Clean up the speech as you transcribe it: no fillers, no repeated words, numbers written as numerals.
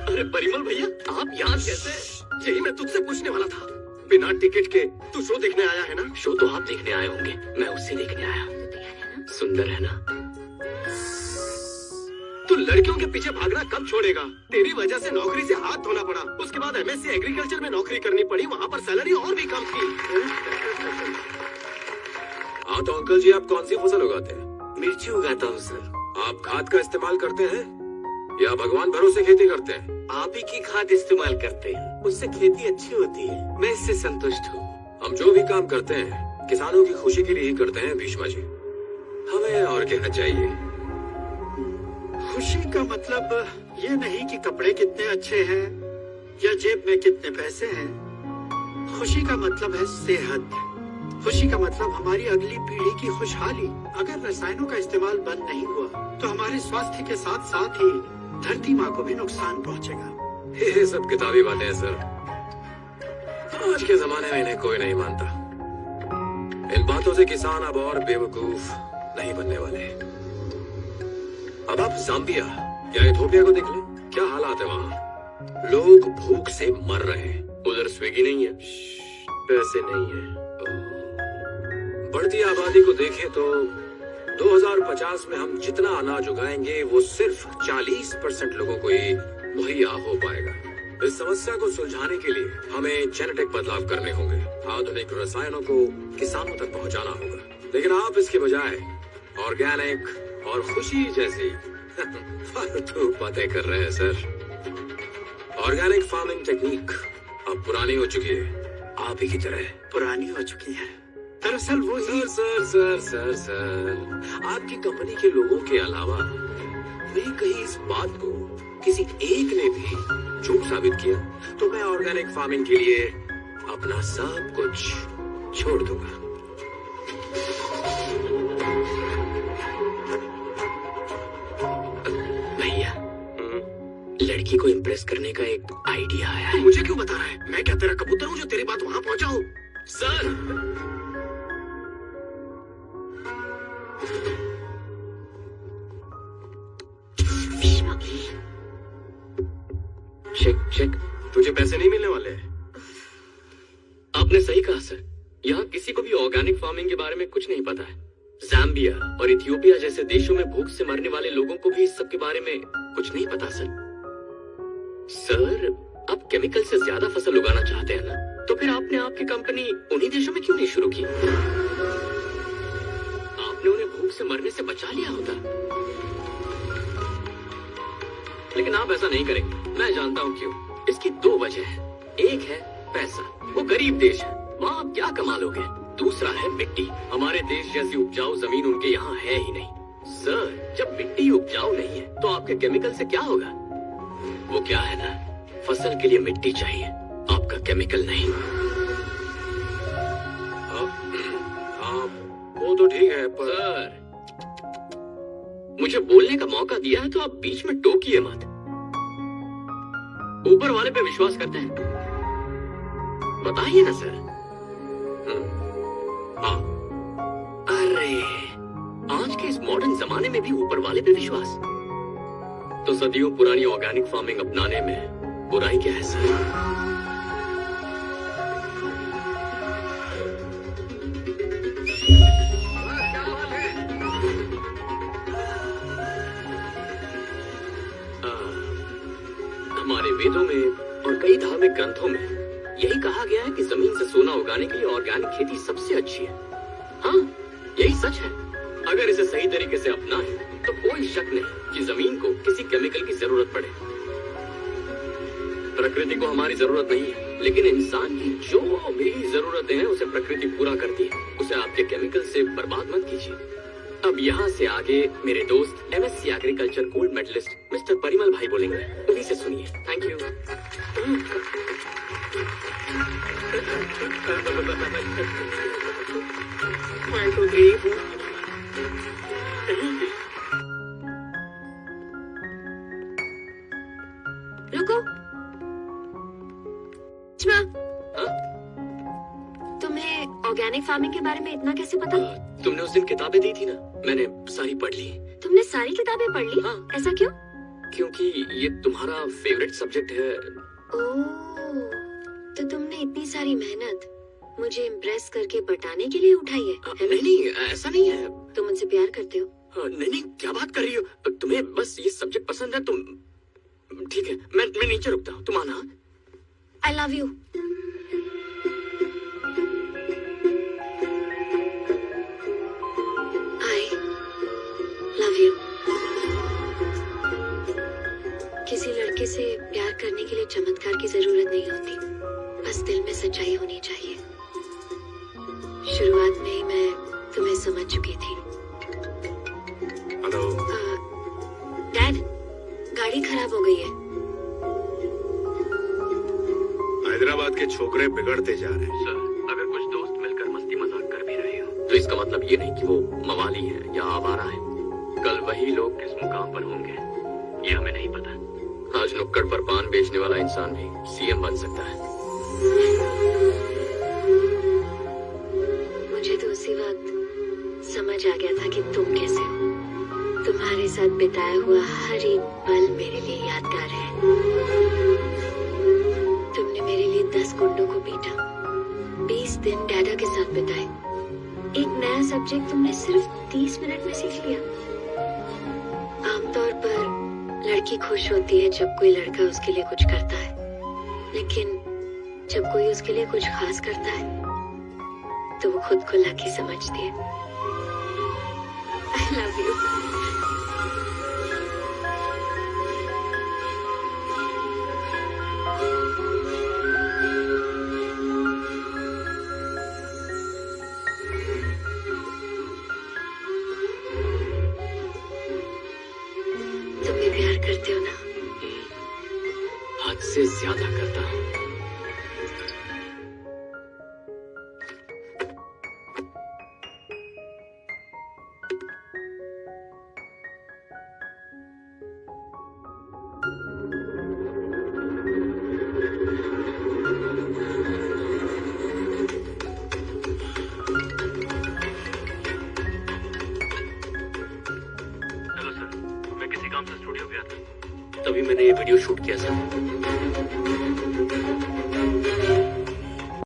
अरे परिमल भैया, आप यहाँ कैसे? यही मैं तुझसे पूछने वाला था। बिना टिकट के तू शो देखने आया है ना? शो तो आप देखने आए होंगे, मैं उसे देखने आया। सुंदर है ना? तू लड़कियों के पीछे भागना कब छोड़ेगा? तेरी वजह से नौकरी से हाथ धोना पड़ा। उसके बाद एमएससी एग्रीकल्चर में नौकरी करनी पड़ी, वहाँ पर सैलरी और भी कम थी। हाँ तो अंकल जी, आप कौन सी फसल उगाते हैं? मिर्ची उगाता हूँ सर। आप खाद का इस्तेमाल करते हैं या भगवान भरोसे खेती करते हैं? आप ही की खाद इस्तेमाल करते हैं, उससे खेती अच्छी होती है। मैं इससे संतुष्ट हूँ। हम जो भी काम करते हैं किसानों की खुशी के लिए ही करते हैं भीष्मा जी। हमें और क्या चाहिए? खुशी का मतलब ये नहीं कि कपड़े कितने अच्छे हैं या जेब में कितने पैसे हैं। खुशी का मतलब है सेहत। खुशी का मतलब हमारी अगली पीढ़ी की खुशहाली। अगर रसायनों का इस्तेमाल बंद नहीं हुआ तो हमारे स्वास्थ्य के साथ साथ ही धरती माँ को भी नुकसान पहुँचेगा। ये सब किताबी बातें हैं सर। आज के जमाने में इन्हें कोई नहीं मानता। इन बातों से किसान अब और बेवकूफ नहीं बनने वाले। अब आप जाम्बिया या इथोपिया को देख लें, क्या हालात है वहाँ। लोग भूख से मर रहे हैं। उधर स्विगी नहीं है, पैसे नहीं है। बढ़ती आबादी को देखें तो 2050 में हम जितना अनाज उगाएंगे वो सिर्फ 40% लोगों को ही मुहैया हो पाएगा। इस समस्या को सुलझाने के लिए हमें जेनेटिक बदलाव करने होंगे। आधुनिक रसायनों को किसानों तक पहुंचाना होगा। लेकिन आप इसके बजाय ऑर्गेनिक और खुशी जैसी फालतू बातें कर रहे हैं सर। ऑर्गेनिक फार्मिंग टेक्निक अब पुरानी हो चुकी है, आप ही की तरह पुरानी हो चुकी है। दरअसल वो ही सर, आपकी कंपनी के लोगों के अलावा नहीं कहीं इस बात को किसी एक ने भी झूठ साबित किया तो मैं ऑर्गेनिक फार्मिंग के लिए अपना सब कुछ छोड़ दूंगा। भैया, लड़की को इम्प्रेस करने का एक आइडिया आया है। मुझे क्यों बता रहा है? मैं क्या तेरा कबूतर हूँ जो तेरी बात वहाँ पहुँचाऊं? Sir, check. तुझे पैसे नहीं मिलने वाले। आपने सही कहा सर। यहाँ किसी को भी ऑर्गेनिक फार्मिंग के बारे में कुछ नहीं पता है। जाम्बिया और इथियोपिया जैसे देशों में भूख से मरने वाले लोगों को भी इस सब के बारे में कुछ नहीं पता सर। सर, आप केमिकल से ज्यादा फसल उगाना चाहते हैं ना, तो फिर आपने आपकी कंपनी उन्हीं देशों में क्यों नहीं शुरू की? आपने उन्हें भूख से मरने से बचा लिया होता। लेकिन आप ऐसा नहीं करेंगे। मैं जानता हूँ क्यों। इसकी दो वजह है। एक है पैसा, वो गरीब देश है, वहाँ आप क्या कमा लोगे। दूसरा है मिट्टी। हमारे देश जैसी उपजाऊ जमीन उनके यहाँ है ही नहीं। सर, जब मिट्टी उपजाऊ नहीं है तो आपके केमिकल से क्या होगा? वो क्या है ना, फसल के लिए मिट्टी चाहिए, आपका केमिकल नहीं। हाँ, वो तो ठीक है पर सर, मुझे बोलने का मौका दिया है तो आप बीच में टोकिए मत। ऊपर वाले पे विश्वास करते हैं? बताइए ना सर। हाँ। अरे, आज के इस मॉडर्न जमाने में भी ऊपर वाले पे विश्वास? तो सदियों पुरानी ऑर्गेनिक फार्मिंग अपनाने में बुराई क्या है सर? हमारे वेदों में और कई धार्मिक ग्रंथों में यही कहा गया है कि जमीन से सोना उगाने के लिए ऑर्गेनिक खेती सबसे अच्छी है। हाँ, यही सच है। अगर इसे सही तरीके से अपनाएं तो कोई शक नहीं कि जमीन को किसी केमिकल की जरूरत पड़े। प्रकृति को हमारी जरूरत नहीं है, लेकिन इंसान की जो भी जरूरतें हैं उसे प्रकृति पूरा करती है। उसे आपके केमिकल से बर्बाद मत कीजिए। अब यहाँ से आगे मेरे दोस्त MSc agriculture gold medalist Mr Parimal भाई बोलेंगे, उन्हीं से सुनिए। Thank you. रुको। तुम्हें ऑर्गेनिक फार्मिंग के बारे में इतना कैसे पता? तुमने उस दिन किताबें दी थी ना, मैंने सारी पढ़ ली। तुमने सारी किताबें पढ़ ली? हाँ। ऐसा क्यों? क्योंकि ये तुम्हारा फेवरेट सब्जेक्ट है। ओह, तो तुमने इतनी सारी मेहनत मुझे इम्प्रेस करके पटाने के लिए उठाई है नहीं नहीं, ऐसा नहीं है। तुम मुझसे प्यार करते हो? नहीं नहीं, क्या बात कर रही हो? तुम्हें बस ये सब्जेक्ट पसंद है। तुम ठीक है, मैं नीचे रुकता हूँ, तुम आना। I love you. I love you. किसी लड़के से प्यार करने के लिए चमत्कार की जरूरत नहीं होती, बस दिल में सच्चाई होनी चाहिए। शुरुआत में ही मैं तुम्हें समझ चुकी थी। हेलो। डैड, गाड़ी खराब हो गई है। हैदराबाद के छोकरे बिगड़ते जा रहे हैं। सर, अगर कुछ दोस्त मिलकर मस्ती मजाक कर भी रहे हो तो इसका मतलब ये नहीं कि वो मवाली है या आवारा है। कल वही लोग किस मुकाम पर होंगे ये हमें नहीं पता। आज नुक्कड़ पर पान बेचने वाला इंसान भी सीएम बन सकता है। मुझे तो उसी वक्त समझ आ गया था कि तुम कैसे हो। तुम्हारे साथ बिताया हुआ हर एक पल मेरे लिए यादगार है। तुमने मेरे लिए 10 गुंडों को पीटा, 20 दिन डैडा के साथ बिताए। एक नया सब्जेक्ट तुमने सिर्फ 30 मिनट में सीख लिया। आमतौर पर लड़की खुश होती है जब कोई लड़का उसके लिए कुछ करता है, लेकिन जब कोई उसके लिए कुछ खास करता है तो वो खुद को लकी समझती है। I love you. तुम भी प्यार करते हो ना? हद से ज्यादा करता हूँ। हेलो सर, मैं किसी काम से स्टूडियो गया था। तभी मैंने ये वीडियो शूट किया सर।